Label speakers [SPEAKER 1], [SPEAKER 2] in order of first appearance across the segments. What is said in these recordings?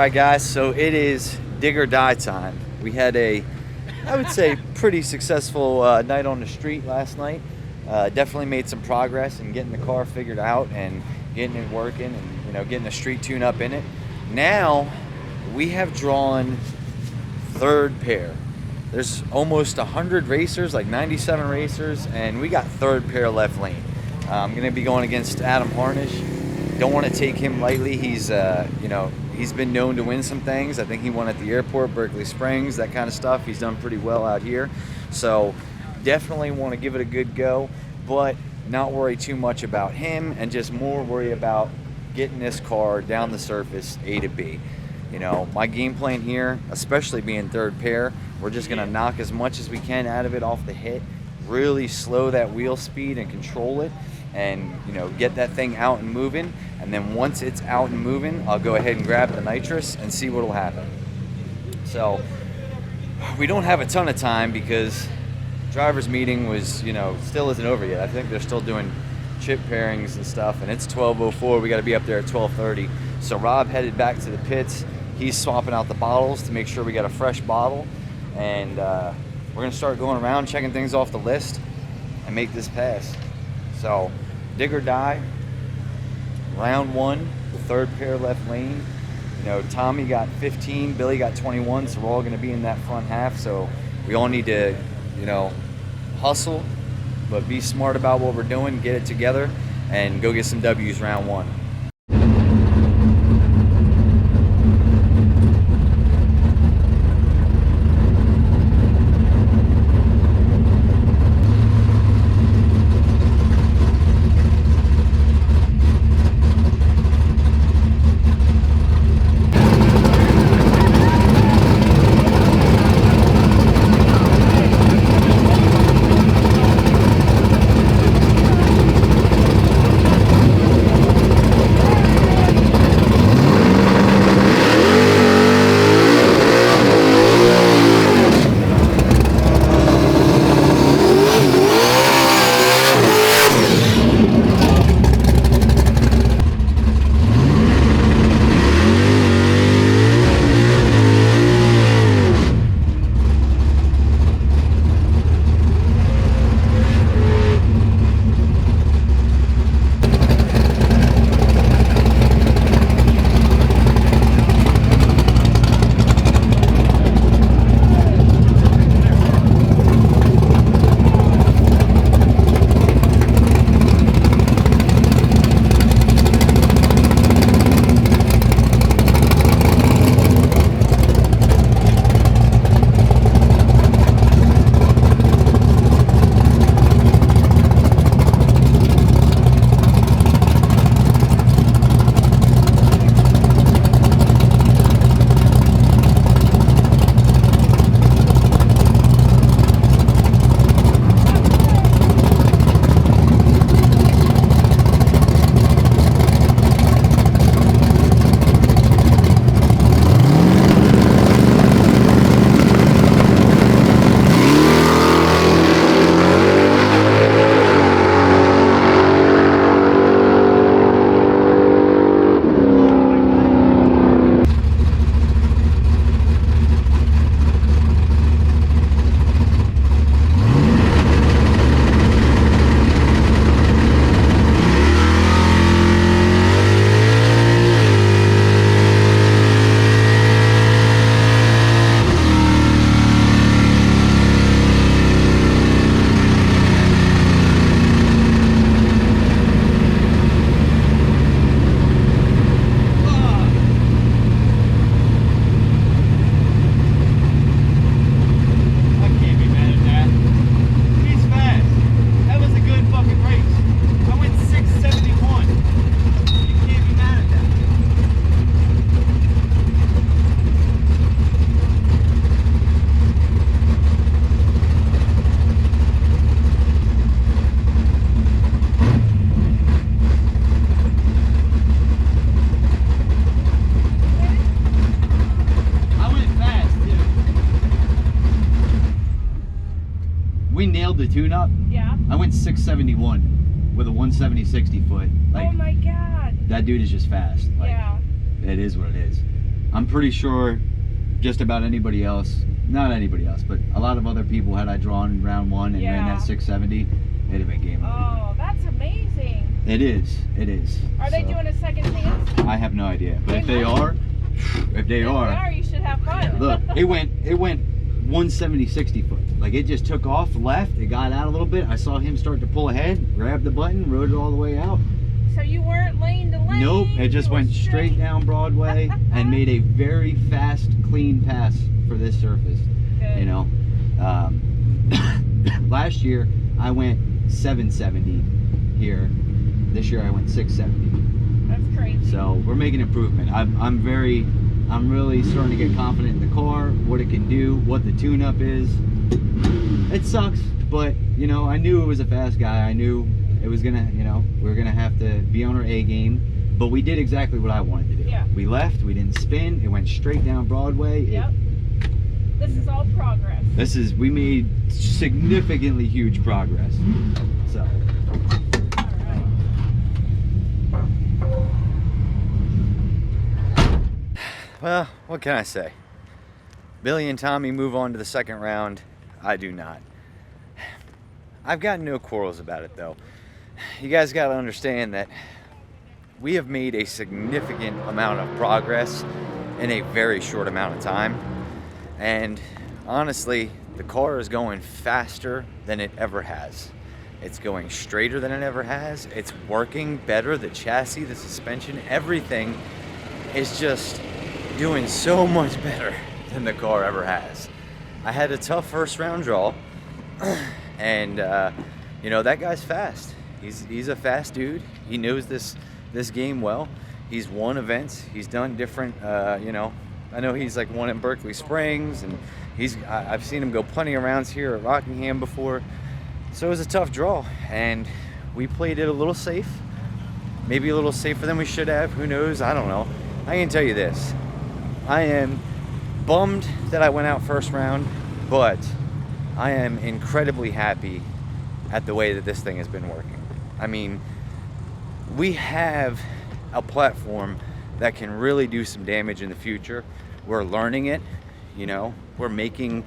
[SPEAKER 1] Alright guys, so it is dig or die time. We had a, I would say, pretty successful night on the street last night. Definitely made some progress in getting the car figured out and getting it working and getting the street tune up in it. Now we have drawn third pair. There's almost 100 racers, like 97 racers, and we got third pair left lane. I'm going to be going against Adam Harnish. Don't want to take him lightly. He's he's been known to win some things. I think he won at the airport, Berkeley Springs, that kind of stuff. He's done pretty well out here. So definitely want to give it a good go, but not worry too much about him and just more worry about getting this car down the surface A to B. My game plan here, especially being third pair, we're just going to knock as much as we can out of it off the hit, really slow that wheel speed and control it, and get that thing out and moving. And then once it's out and moving, I'll go ahead and grab the nitrous and see what'll happen. So we don't have a ton of time because driver's meeting was still isn't over yet. I think they're still doing chip pairings and stuff, and it's 12:04. We got to be up there at 12:30. So Rob headed back to the pits. He's swapping out the bottles to make sure we got a fresh bottle, and we're gonna start going around checking things off the list and make this pass. So dig or die, round one, third pair left lane. Tommy got 15, Billy got 21, so we're all gonna be in that front half. So we all need to hustle, but be smart about what we're doing, get it together, and go get some W's round one.
[SPEAKER 2] The tune-up,
[SPEAKER 3] yeah,
[SPEAKER 2] I went 671 with a 170 60 foot. Like,
[SPEAKER 3] oh my god,
[SPEAKER 2] that dude is just fast. Like,
[SPEAKER 3] yeah,
[SPEAKER 2] it is what it is. I'm pretty sure just about anybody else, not anybody else, but a lot of other people, had I drawn round 1 and ran that 670, it'd have been game over.
[SPEAKER 3] Oh, that's amazing.
[SPEAKER 2] It is. It is.
[SPEAKER 3] Are they doing a second chance?
[SPEAKER 2] I have no idea, but if they are,
[SPEAKER 3] you should have fun.
[SPEAKER 2] look, it went 170 60 foot. Like, it just took off left. It got out a little bit. I saw him start to pull ahead, grabbed the button, rode it all the way out.
[SPEAKER 3] So you weren't lane to lane?
[SPEAKER 2] Nope, it just went straight down Broadway and made a very fast, clean pass for this surface.
[SPEAKER 3] Good.
[SPEAKER 2] You know, last year I went 770 here. This year I went 670.
[SPEAKER 3] That's crazy.
[SPEAKER 2] So we're making improvement. I'm really starting to get confident in the car, what it can do, what the tune-up is. It sucks, but you know, I knew it was a fast guy. I knew it was gonna, you know, we were gonna have to be on our A game, but we did exactly what I wanted to do.
[SPEAKER 3] Yeah.
[SPEAKER 2] We left, we didn't spin, it went straight down Broadway.
[SPEAKER 3] Yep. This is all progress.
[SPEAKER 2] We made significantly huge progress. So.
[SPEAKER 3] All right.
[SPEAKER 1] Well, what can I say? Billy and Tommy move on to the second round. I do not. I've got no quarrels about it, though. You guys got to understand that we have made a significant amount of progress in a very short amount of time. And honestly, the car is going faster than it ever has. It's going straighter than it ever has. It's working better. The chassis, the suspension, everything is just doing so much better than the car ever has. I had a tough first round draw, and you know, that guy's fast. He's a fast dude. He knows this game well. He's won events. He's done different, you know, I know he's like won in Berkeley Springs, and I've seen him go plenty of rounds here at Rockingham before. So it was a tough draw, and we played it a little safe. Maybe a little safer than we should have. Who knows? I don't know. I can tell you this. I am bummed that I went out first round, but I am incredibly happy at the way that this thing has been working. I mean, we have a platform that can really do some damage in the future. We're learning it, you know. We're making,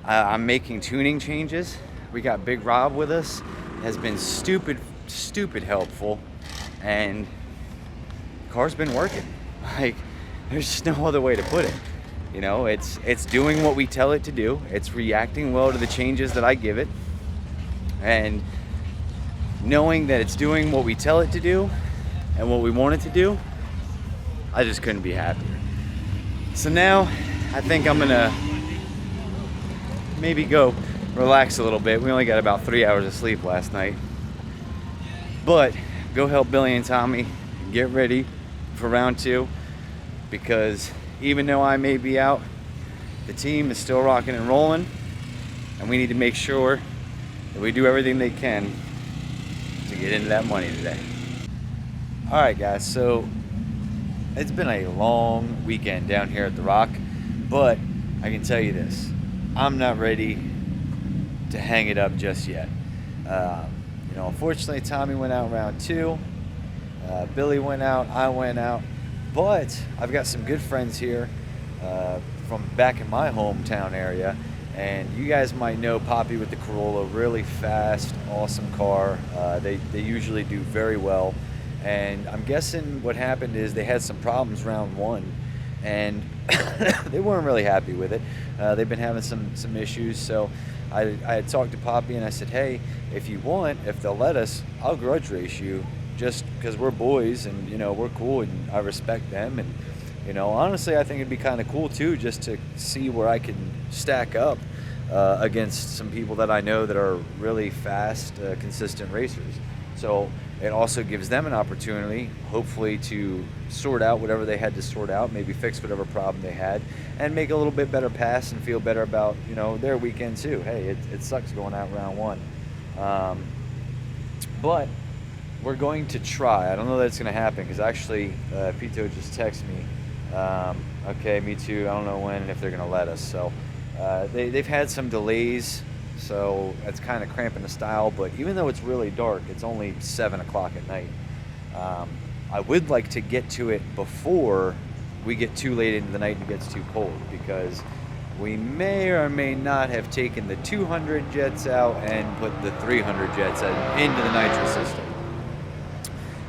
[SPEAKER 1] I'm making tuning changes. We got Big Rob with us. Has been stupid helpful, and the car's been working. Like, there's just no other way to put it. You know, it's doing what we tell it to do. It's reacting well to the changes that I give it, and knowing that it's doing what we tell it to do and what we want it to do, I just couldn't be happier. So now I think I'm gonna maybe go relax a little bit. We only got about 3 hours of sleep last night, but go help Billy and Tommy get ready for round 2, because even though I may be out, the team is still rocking and rolling, and we need to make sure that we do everything they can to get into that money today. All right, guys, so it's been a long weekend down here at the Rock, but I can tell you this, I'm not ready to hang it up just yet. You know, unfortunately, Tommy went out round 2, Billy went out, I went out, but I've got some good friends here from back in my hometown area, and you guys might know Poppy with the Corolla. Really fast, awesome car. They usually do very well, and I'm guessing what happened is they had some problems round 1, and they weren't really happy with it. They've been having some issues, so I had talked to Poppy and I said, hey, if you want, if they'll let us, I'll grudge race you, just because we're boys and, you know, we're cool and I respect them. And, you know, honestly, I think it'd be kind of cool too, just to see where I can stack up against some people that I know that are really fast, consistent racers. So it also gives them an opportunity, hopefully, to sort out whatever they had to sort out, maybe fix whatever problem they had, and make a little bit better pass and feel better about, you know, their weekend too. Hey, it sucks going out round 1. But we're going to try. I don't know that it's going to happen, because actually Pito just texted me. Okay, me too. I don't know when and if they're going to let us. So they've had some delays, so that's kind of cramping the style. But even though it's really dark, it's only 7 o'clock at night. I would like to get to it before we get too late into the night and it gets too cold, because we may or may not have taken the 200 jets out and put the 300 jets into the nitrous system.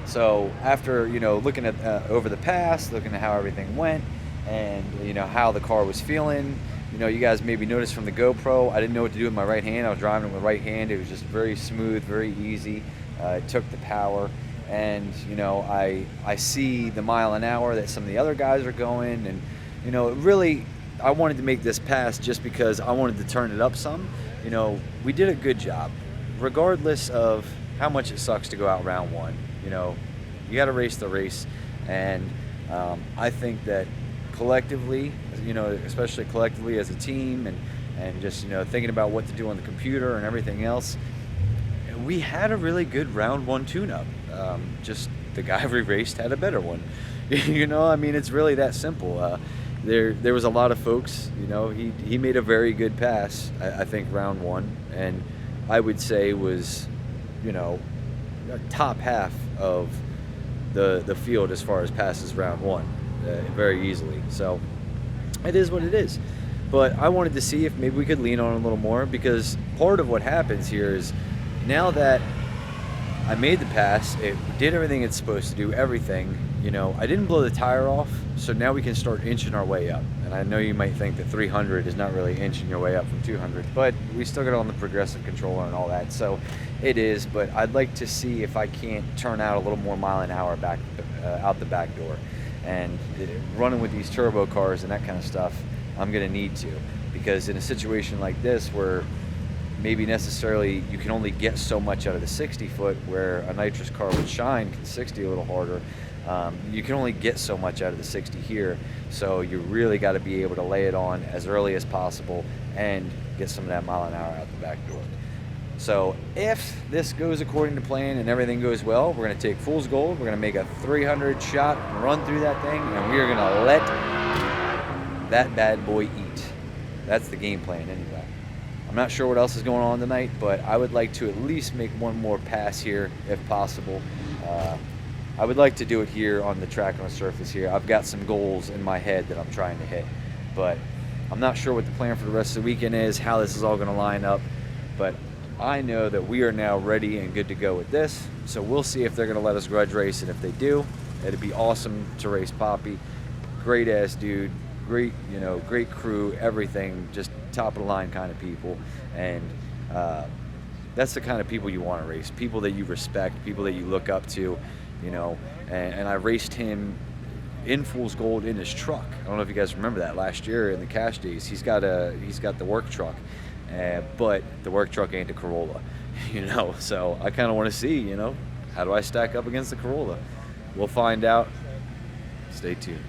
[SPEAKER 1] So after, you know, looking at over the past, looking at how everything went, and, you know, how the car was feeling, you know, you guys maybe noticed from the GoPro, I didn't know what to do with my right hand. I was driving it with right hand. It was just very smooth, very easy. It took the power, and, you know, I see the mile an hour that some of the other guys are going, and, you know, really, I wanted to make this pass just because I wanted to turn it up some. You know, we did a good job, regardless of how much it sucks to go out round one. You know, you got to race the race, and I think that collectively, you know, especially collectively as a team, and just, you know, thinking about what to do on the computer and everything else, we had a really good round one tune-up. Just the guy we raced had a better one. You know, I mean, it's really that simple. There was a lot of folks, you know, he made a very good pass, I think, round one, and I would say was, you know, top half of the field as far as passes round one, very easily. So it is what it is. But I wanted to see if maybe we could lean on it a little more, because part of what happens here is, now that I made the pass, it did everything it's supposed to do, everything, you know, I didn't blow the tire off, so now we can start inching our way up. And I know you might think that 300 is not really inching your way up from 200, but we still got it on the progressive controller and all that, so it is. But I'd like to see if I can't turn out a little more mile an hour back out the back door. And running with these turbo cars and that kind of stuff, I'm gonna need to, because in a situation like this where maybe necessarily you can only get so much out of the 60 foot, where a nitrous car would shine 60 a little harder, you can only get so much out of the 60 here. So you really got to be able to lay it on as early as possible and get some of that mile an hour out the back door. So if this goes according to plan and everything goes well, we're going to take fool's gold, we're going to make a 300 shot run through that thing, and we are going to let that bad boy eat. That's the game plan anyway. I'm not sure what else is going on tonight, but I would like to at least make one more pass here if possible. I would like to do it here on the track, on the surface here. I've got some goals in my head that I'm trying to hit, but I'm not sure what the plan for the rest of the weekend is, how this is all going to line up, but I know that we are now ready and good to go with this. So we'll see if they're going to let us grudge race, and if they do, it'd be awesome to race Poppy. Great ass dude, great, you know, great crew, everything, just top of the line kind of people. And that's the kind of people you want to race, people that you respect, people that you look up to, you know. And I raced him in Fool's Gold in his truck. I don't know if you guys remember that last year in the cash days. He's got the work truck, but the work truck ain't the Corolla, you know. So I kind of want to see, you know, how do I stack up against the Corolla? We'll find out. Stay tuned.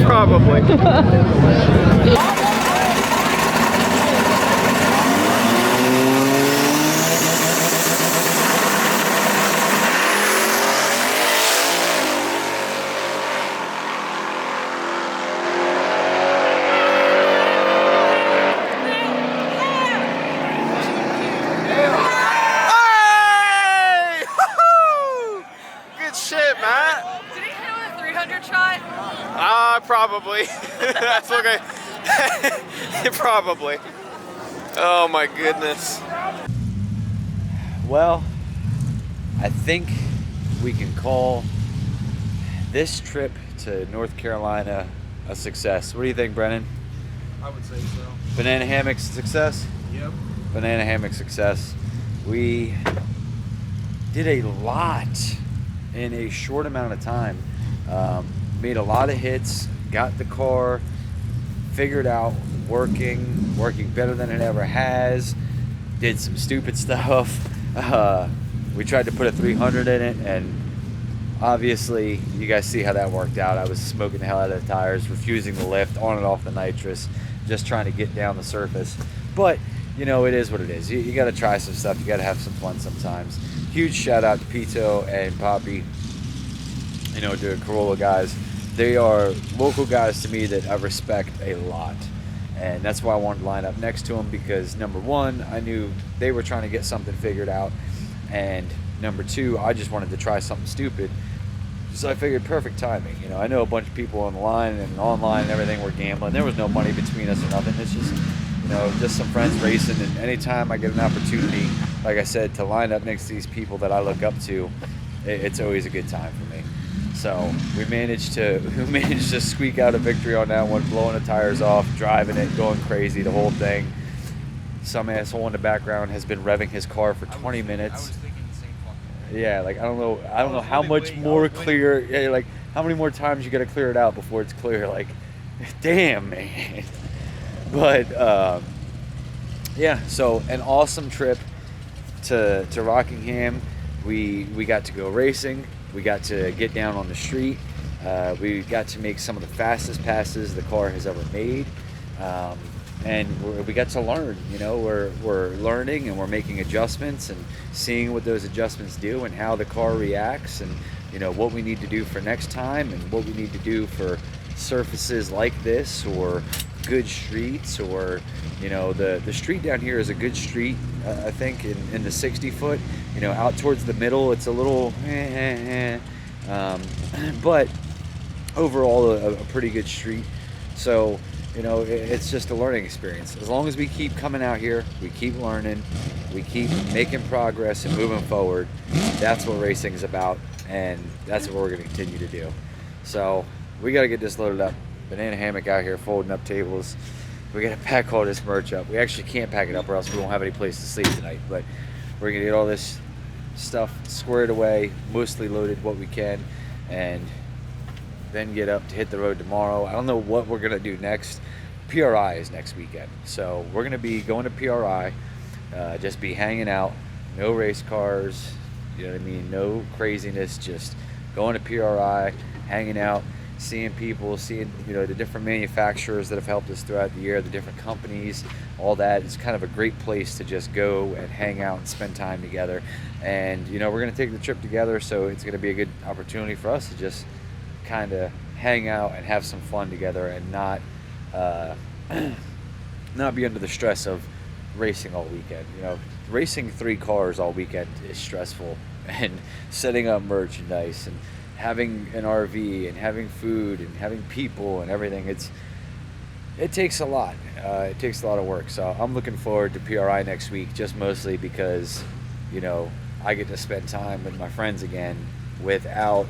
[SPEAKER 4] Probably. Probably. That's okay. Probably. Oh my goodness.
[SPEAKER 1] Well, I think we can call this trip to North Carolina a success. What do you think, Brennan?
[SPEAKER 5] I would say so.
[SPEAKER 1] Banana hammock success?
[SPEAKER 5] Yep.
[SPEAKER 1] Banana hammock success. We did a lot in a short amount of time. Made a lot of hits, got the car figured out, working better than it ever has. Did some stupid stuff. We tried to put a 300 in it, and obviously you guys see how that worked out. I was smoking the hell out of the tires, refusing to lift, on and off the nitrous, just trying to get down the surface. But you know, it is what it is. You got to try some stuff. You got to have some fun sometimes. Huge shout out to Pito and Poppy, you know, the Corolla guys. They are local guys to me that I respect a lot. And that's why I wanted to line up next to them, because number one, I knew they were trying to get something figured out. And number two, I just wanted to try something stupid. So I figured perfect timing. You know, I know a bunch of people on the line and online and everything were gambling. There was no money between us or nothing. It's just, you know, just some friends racing. And anytime I get an opportunity, like I said, to line up next to these people that I look up to, it's always a good time for me. So we managed to squeak out a victory on that one, blowing the tires off, driving it, going crazy, the whole thing. Some asshole in the background has been revving his car for 20 minutes.
[SPEAKER 5] I was thinking the same fucking thing.
[SPEAKER 1] Yeah, like I don't know how much more clear. Yeah, like how many more times you got to clear it out before it's clear. Like, damn, man. But yeah, so an awesome trip to Rockingham. We got to go racing. We got to get down on the street. We got to make some of the fastest passes the car has ever made. And we got to learn, you know, we're learning and we're making adjustments and seeing what those adjustments do and how the car reacts, and, you know, what we need to do for next time and what we need to do for surfaces like this, or good streets, or, you know, the street down here is a good street. I think in the 60 foot, you know, out towards the middle, it's a little but overall a pretty good street. So, you know, it's just a learning experience. As long as we keep coming out here, we keep learning, we keep making progress and moving forward, that's what racing is about, and that's what we're going to continue to do. So we got to get this loaded up. Banana hammock out here folding up tables. We got to pack all this merch up. We actually can't pack it up or else we won't have any place to sleep tonight, but we're going to get all this stuff squared away, mostly loaded what we can, and then get up to hit the road tomorrow. I don't know what we're going to do next. PRI is next weekend, so we're going to be going to PRI, just be hanging out, no race cars, you know what I mean, no craziness, just going to PRI, hanging out, seeing people, seeing, you know, the different manufacturers that have helped us throughout the year, the different companies, all that. It's kind of a great place to just go and hang out and spend time together. And, you know, we're going to take the trip together, so it's going to be a good opportunity for us to just kind of hang out and have some fun together, and not be under the stress of racing all weekend. You know, racing 3 cars all weekend is stressful, and setting up merchandise and having an RV and having food and having people and everything, it takes a lot. It takes a lot of work. So I'm looking forward to PRI next week, just mostly because, you know, I get to spend time with my friends again without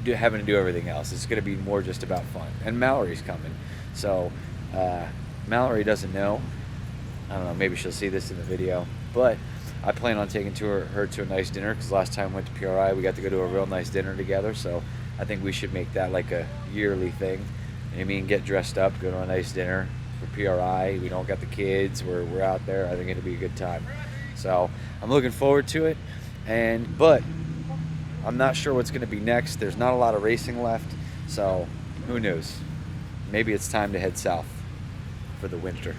[SPEAKER 1] having to do everything else. It's going to be more just about fun. And Mallory's coming. So Mallory doesn't know. I don't know, maybe she'll see this in the video, but I plan on taking her to a nice dinner, because last time we went to PRI, we got to go to a real nice dinner together. So I think we should make that like a yearly thing. I mean, get dressed up, go to a nice dinner for PRI. We don't got the kids. We're out there. I think it'll be a good time. So I'm looking forward to it. But I'm not sure what's going to be next. There's not a lot of racing left, so who knows? Maybe it's time to head south for the winter.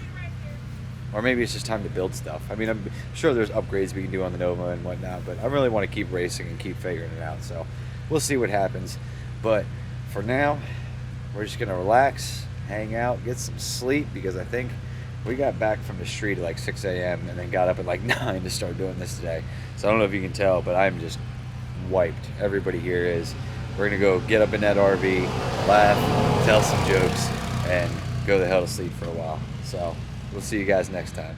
[SPEAKER 1] Or maybe it's just time to build stuff. I mean, I'm sure there's upgrades we can do on the Nova and whatnot, but I really want to keep racing and keep figuring it out. So we'll see what happens. But for now, we're just going to relax, hang out, get some sleep, because I think we got back from the street at like 6 a.m. and then got up at like 9 to start doing this today. So I don't know if you can tell, but I'm just wiped. Everybody here is. we're gonna go get up in that RV, laugh, tell some jokes, and go the hell to sleep for a while. So we'll see you guys next time.